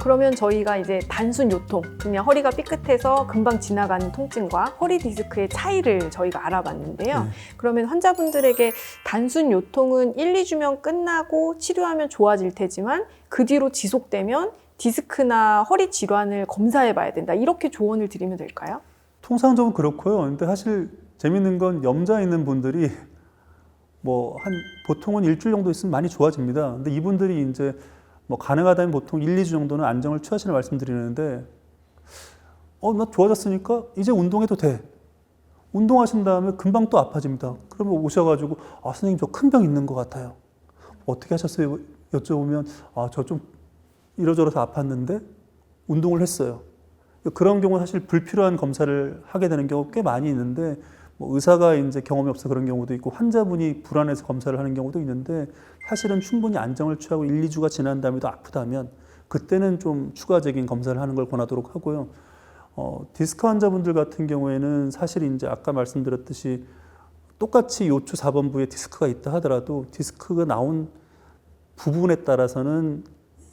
그러면 저희가 이제 단순 요통, 그냥 허리가 삐끗해서 금방 지나가는 통증과 허리 디스크의 차이를 저희가 알아봤는데요. 그러면 환자분들에게 단순 요통은 1, 2주면 끝나고 치료하면 좋아질 테지만 그 뒤로 지속되면 디스크나 허리 질환을 검사해 봐야 된다. 이렇게 조언을 드리면 될까요? 통상적으로 그렇고요. 근데 사실 재밌는 건 염좌 있는 분들이 보통은 일주일 정도 있으면 많이 좋아집니다. 근데 이분들이 이제 가능하다면 보통 1, 2주 정도는 안정을 취하시는 말씀드리는데, 나 좋아졌으니까 이제 운동해도 돼. 운동하신 다음에 금방 또 아파집니다. 그러면 오셔가지고, 선생님 저 큰 병 있는 것 같아요. 어떻게 하셨어요? 여쭤보면, 저 좀 이러저러서 아팠는데 운동을 했어요. 그런 경우는 사실 불필요한 검사를 하게 되는 경우가 꽤 많이 있는데, 의사가 이제 경험이 없어 그런 경우도 있고 환자분이 불안해서 검사를 하는 경우도 있는데, 사실은 충분히 안정을 취하고 1, 2주가 지난 다음에도 아프다면 그때는 좀 추가적인 검사를 하는 걸 권하도록 하고요. 디스크 환자분들 같은 경우에는 사실 이제 아까 말씀드렸듯이 똑같이 요추 4번부에 디스크가 있다 하더라도 디스크가 나온 부분에 따라서는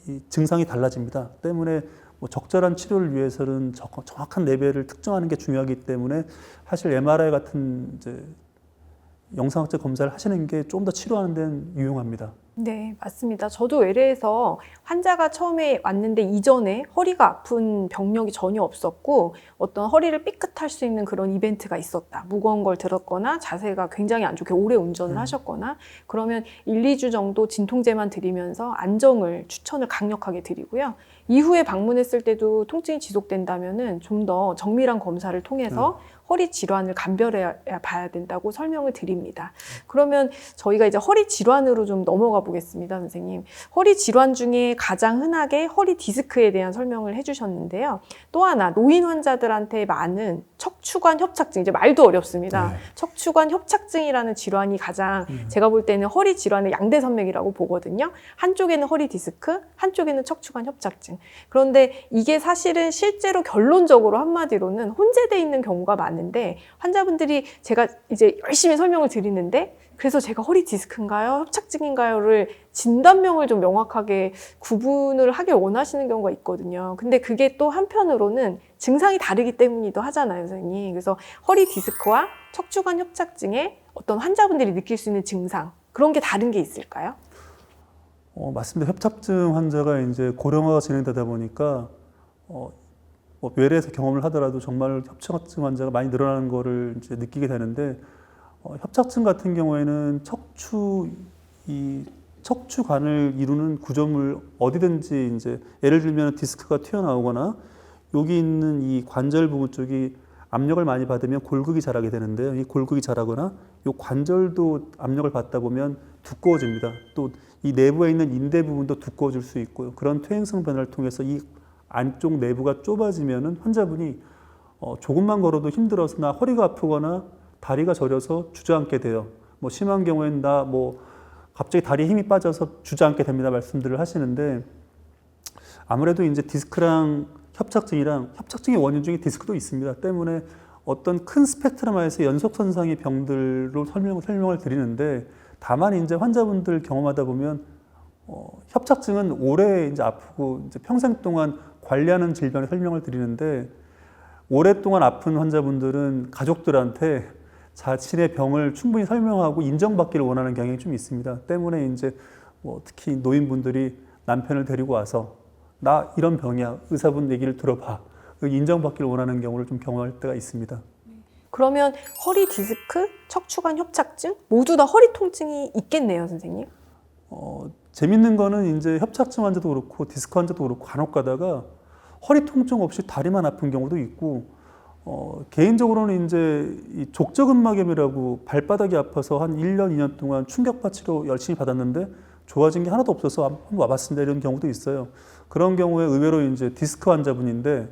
이 증상이 달라집니다. 때문에 적절한 치료를 위해서는 정확한 레벨을 특정하는 게 중요하기 때문에 사실 MRI 같은 이제 영상학적 검사를 하시는 게 좀 더 치료하는 데는 유용합니다. 네, 맞습니다. 저도 외래에서 환자가 처음에 왔는데 이전에 허리가 아픈 병력이 전혀 없었고 어떤 허리를 삐끗할 수 있는 그런 이벤트가 있었다. 무거운 걸 들었거나 자세가 굉장히 안 좋게 오래 운전을 하셨거나 그러면 1, 2주 정도 진통제만 드리면서 안정을 추천을 강력하게 드리고요. 이후에 방문했을 때도 통증이 지속된다면은 좀 더 정밀한 검사를 통해서 허리 질환을 감별해 봐야 된다고 설명을 드립니다. 그러면 저희가 이제 허리 질환으로 좀 넘어가 보겠습니다, 선생님. 허리 질환 중에 가장 흔하게 허리 디스크에 대한 설명을 해주셨는데요. 또 하나 노인 환자들한테 많은 척추관 협착증, 이제 말도 어렵습니다. 척추관 협착증이라는 질환이 가장 제가 볼 때는 허리 질환의 양대 산맥이라고 보거든요. 한쪽에는 허리 디스크, 한쪽에는 척추관 협착증. 그런데 이게 사실은 실제로 결론적으로 한마디로는 혼재되어 있는 경우가 많은데 환자분들이 제가 이제 열심히 설명을 드리는데 그래서 제가 허리 디스크인가요? 협착증인가요?를 진단명을 좀 명확하게 구분을 하길 원하시는 경우가 있거든요. 근데 그게 또 한편으로는 증상이 다르기 때문이기도 하잖아요, 선생님. 그래서 허리 디스크와 척추관 협착증에 어떤 환자분들이 느낄 수 있는 증상, 그런 게 다른 게 있을까요? 맞습니다. 협착증 환자가 이제 고령화가 진행되다 보니까 외래에서 경험을 하더라도 정말 협착증 환자가 많이 늘어나는 거를 이제 느끼게 되는데, 협착증 같은 경우에는 척추관을 이루는 구조물 어디든지 이제 예를 들면 디스크가 튀어나오거나 여기 있는 이 관절 부분 쪽이 압력을 많이 받으면 골극이 자라게 되는데요. 이 골극이 자라거나 이 관절도 압력을 받다 보면 두꺼워집니다. 또 이 내부에 있는 인대 부분도 두꺼워질 수 있고요. 그런 퇴행성 변화를 통해서 이 안쪽 내부가 좁아지면은 환자분이 조금만 걸어도 힘들어서 나 허리가 아프거나 다리가 저려서 주저앉게 돼요. 심한 경우에는 갑자기 다리에 힘이 빠져서 주저앉게 됩니다. 말씀들을 하시는데 아무래도 이제 디스크랑 협착증의 원인 중에 디스크도 있습니다. 때문에 어떤 큰 스펙트럼에서 연속선상의 병들로 설명을 드리는데 다만 이제 환자분들 경험하다 보면 협착증은 오래 이제 아프고 이제 평생 동안 관리하는 질병의 설명을 드리는데 오랫동안 아픈 환자분들은 가족들한테 자신의 병을 충분히 설명하고 인정받기를 원하는 경향이 좀 있습니다. 때문에 이제 특히 노인분들이 남편을 데리고 와서 나 이런 병이야. 의사분 얘기를 들어봐. 인정받기를 원하는 경우를 좀 경험할 때가 있습니다. 그러면 허리 디스크, 척추관 협착증 모두 다 허리 통증이 있겠네요, 선생님? 재밌는 거는 이제 협착증 환자도 그렇고 디스크 환자도 그렇고 간혹 가다가 허리 통증 없이 다리만 아픈 경우도 있고 개인적으로는 이제 이 족저근막염이라고 발바닥이 아파서 한 1년, 2년 동안 충격파 치료 열심히 받았는데 좋아진 게 하나도 없어서 한번 와봤습니다. 이런 경우도 있어요. 그런 경우에 의외로 이제 디스크 환자분인데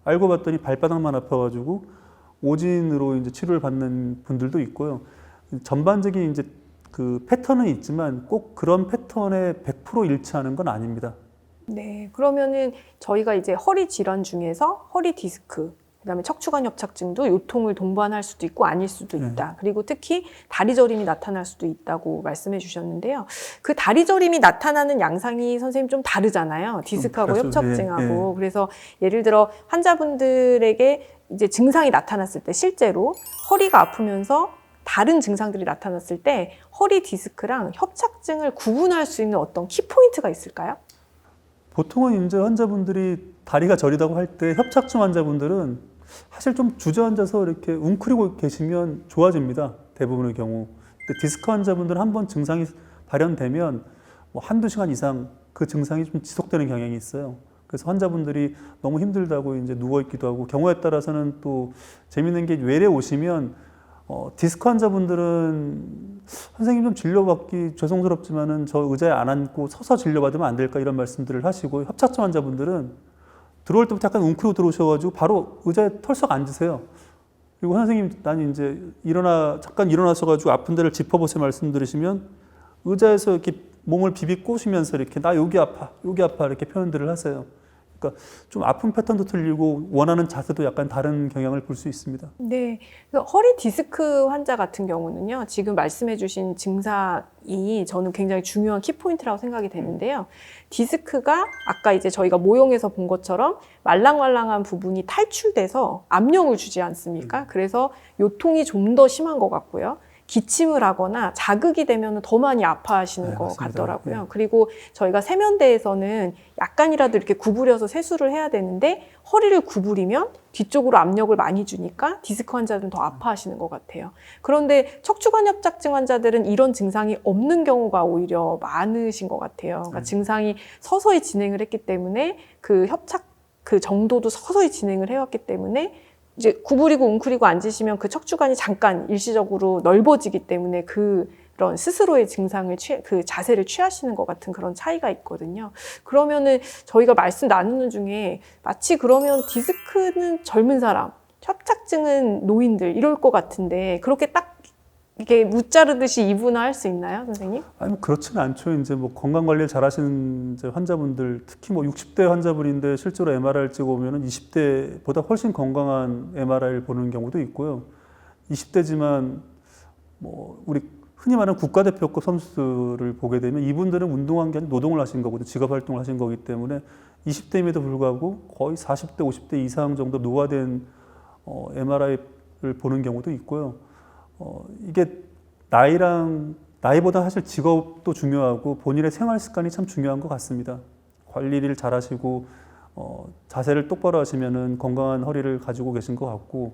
알고 봤더니 발바닥만 아파가지고 오진으로 이제 치료를 받는 분들도 있고요. 전반적인 이제 그 패턴은 있지만 꼭 그런 패턴에 100% 일치하는 건 아닙니다. 네, 그러면은 저희가 이제 허리 질환 중에서 허리 디스크, 그다음에 척추관 협착증도 요통을 동반할 수도 있고 아닐 수도 네. 있다. 그리고 특히 다리 저림이 나타날 수도 있다고 말씀해 주셨는데요. 그 다리 저림이 나타나는 양상이 선생님 좀 다르잖아요. 디스크하고 그렇죠. 협착증하고. 그래서 예를 들어 환자분들에게 이제 증상이 나타났을 때 실제로 허리가 아프면서 다른 증상들이 나타났을 때 허리 디스크랑 협착증을 구분할 수 있는 어떤 키포인트가 있을까요? 보통은 이제 환자분들이 다리가 저리다고 할 때 협착증 환자분들은 사실 좀 주저앉아서 이렇게 웅크리고 계시면 좋아집니다. 대부분의 경우. 근데 디스크 환자분들은 한번 증상이 발현되면 뭐 한두 시간 이상 그 증상이 좀 지속되는 경향이 있어요. 그래서 환자분들이 너무 힘들다고 이제 누워있기도 하고, 경우에 따라서는 또 재밌는 게 외래 오시면 디스크 환자분들은 선생님 좀 진료받기 죄송스럽지만은 저 의자에 안 앉고 서서 진료받으면 안 될까 이런 말씀들을 하시고, 협착증 환자분들은 들어올 때부터 약간 웅크리고 들어오셔가지고 바로 의자에 털썩 앉으세요. 그리고 선생님 난 이제 잠깐 일어나셔가지고 아픈 데를 짚어보세요 말씀 들으시면 의자에서 이렇게 몸을 비비 꼬시면서 이렇게 나 여기 아파 이렇게 표현들을 하세요. 그러니까 좀 아픈 패턴도 틀리고 원하는 자세도 약간 다른 경향을 볼 수 있습니다. 네. 그래서 허리 디스크 환자 같은 경우는요, 지금 말씀해 주신 증상이 저는 굉장히 중요한 키포인트라고 생각이 되는데요. 디스크가 아까 이제 저희가 모형에서 본 것처럼 말랑말랑한 부분이 탈출돼서 압력을 주지 않습니까? 그래서 요통이 좀 더 심한 것 같고요. 기침을 하거나 자극이 되면 더 많이 아파하시는 것 맞습니다. 같더라고요. 네. 그리고 저희가 세면대에서는 약간이라도 이렇게 구부려서 세수를 해야 되는데 허리를 구부리면 뒤쪽으로 압력을 많이 주니까 디스크 환자들은 더 아파하시는 것 같아요. 그런데 척추관 협착증 환자들은 이런 증상이 없는 경우가 오히려 많으신 것 같아요. 그러니까 증상이 서서히 진행을 했기 때문에 그 협착 그 정도도 서서히 진행을 해왔기 때문에 이제 구부리고 웅크리고 앉으시면 그 척추관이 잠깐 일시적으로 넓어지기 때문에 그런 스스로의 그 자세를 취하시는 것 같은 그런 차이가 있거든요. 그러면은 저희가 말씀 나누는 중에 마치 그러면 디스크는 젊은 사람, 협착증은 노인들 이럴 것 같은데 그렇게 딱 이게 무자르듯이 이분화할 수 있나요, 선생님? 아니 뭐 그렇지는 않죠. 이제 뭐 건강 관리를 잘하시는 이제 환자분들, 특히 뭐 60대 환자분인데 실제로 MRI를 찍어보면은 20대보다 훨씬 건강한 MRI를 보는 경우도 있고요. 20대지만 뭐 우리 흔히 말하는 국가대표급 선수들을 보게 되면 이분들은 운동한 게 아니라 노동을 하신 거거든요. 직업 활동을 하신 거기 때문에 20대임에도 불구하고 거의 40대, 50대 이상 정도 노화된 MRI를 보는 경우도 있고요. 이게 나이보다 사실 직업도 중요하고 본인의 생활 습관이 참 중요한 것 같습니다. 관리를 잘 하시고 자세를 똑바로 하시면은 건강한 허리를 가지고 계신 것 같고,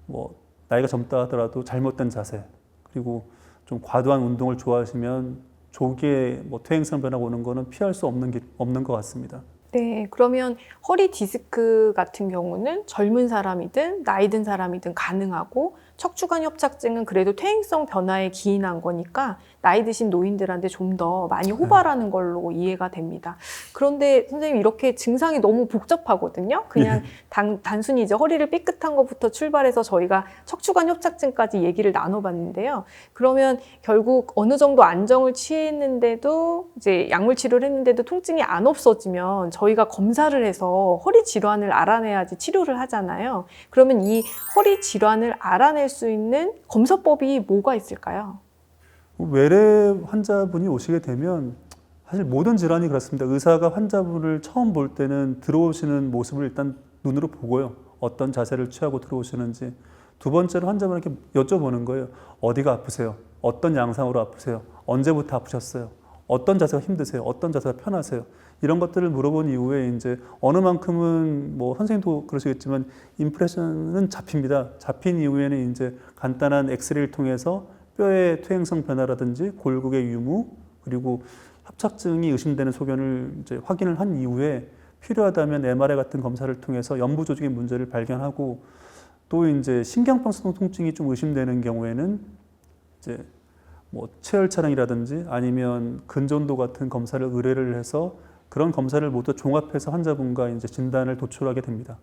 뭐 나이가 젊다 하더라도 잘못된 자세, 그리고 좀 과도한 운동을 좋아하시면 조기에 뭐 퇴행성 변화가 오는 거는 피할 수 없는 것 같습니다. 네, 그러면 허리 디스크 같은 경우는 젊은 사람이든 나이 든 사람이든 가능하고, 척추관 협착증은 그래도 퇴행성 변화에 기인한 거니까 나이 드신 노인들한테 좀 더 많이 호발하는 걸로 이해가 됩니다. 그런데 선생님 이렇게 증상이 너무 복잡하거든요. 그냥 단순히 이제 허리를 삐끗한 것부터 출발해서 저희가 척추관 협착증까지 얘기를 나눠봤는데요. 그러면 결국 어느 정도 안정을 취했는데도 이제 약물 치료를 했는데도 통증이 안 없어지면 저희가 검사를 해서 허리 질환을 알아내야지 치료를 하잖아요. 그러면 이 허리 질환을 알아낼 수 있는 검사법이 뭐가 있을까요? 외래 환자분이 오시게 되면 사실 모든 질환이 그렇습니다. 의사가 환자분을 처음 볼 때는 들어오시는 모습을 일단 눈으로 보고요. 어떤 자세를 취하고 들어오시는지. 두 번째로 환자분에게 여쭤보는 거예요. 어디가 아프세요? 어떤 양상으로 아프세요? 언제부터 아프셨어요? 어떤 자세가 힘드세요? 어떤 자세가 편하세요? 이런 것들을 물어본 이후에 이제 어느 만큼은 뭐 선생님도 그러시겠지만 임프레션은 잡힙니다. 잡힌 이후에는 이제 간단한 엑스레이를 통해서 뼈의 퇴행성 변화라든지 골격의 유무, 그리고 협착증이 의심되는 소견을 이제 확인을 한 이후에 필요하다면 MRI 같은 검사를 통해서 연부 조직의 문제를 발견하고, 또 이제 신경방사성 통증이 좀 의심되는 경우에는 이제 뭐 체열 촬영이라든지 아니면 근전도 같은 검사를 의뢰를 해서 그런 검사를 모두 종합해서 환자분과 이제 진단을 도출하게 됩니다.